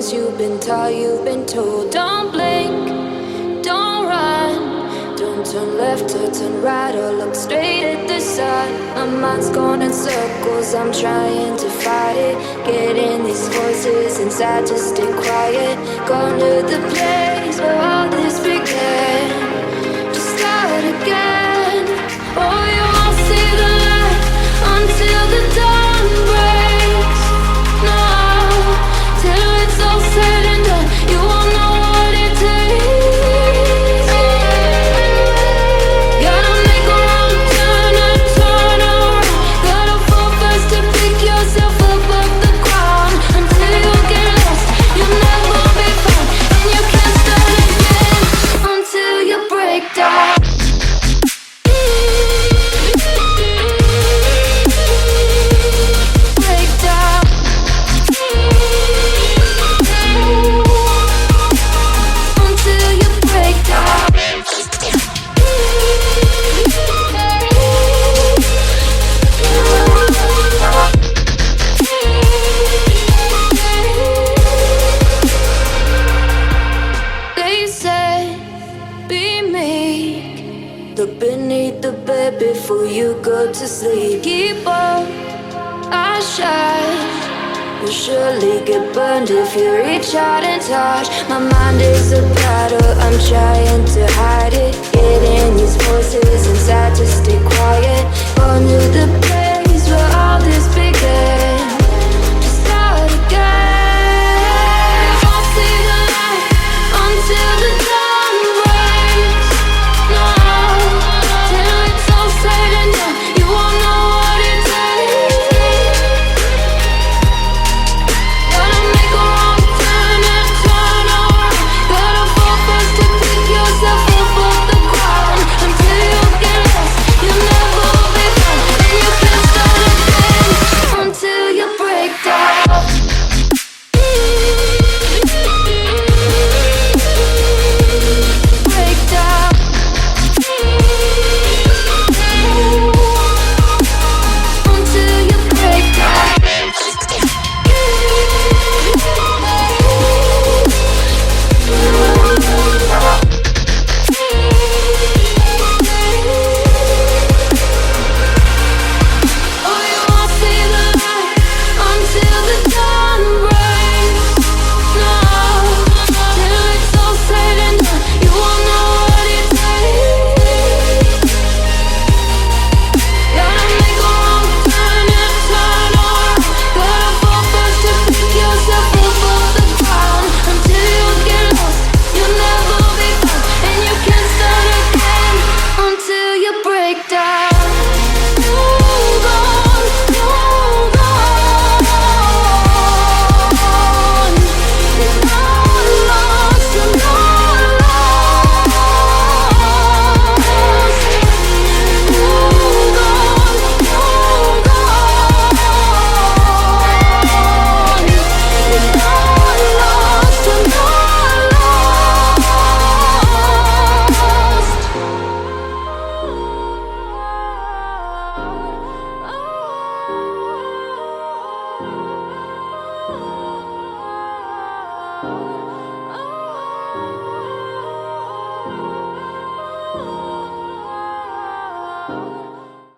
things you've been taught, you've been told. Don't blink, don't run, don't turn left or turn right or look straight at the sun. My mind's going in circles, I'm trying to fight it. Getting these voices inside to stay quiet. Gone to the place where all this began. Just start again. Oh, you won't see the light until the dawn breaks. No, till it's all said and done, you won't know what it takes. Gotta make a wrong turn and turn around. Gotta fall fast to pick yourself up off the ground. Until you get lost, you'll never be found. And you can't start again until you break down. Break down. Until you break down. They said, be meek. Look beneath the bed before you go to sleep. Keep on, I shine. You'll surely get burned if you reach out and touch. My mind is a battle, I'm trying to hide it. Getting these voices inside to stay quiet.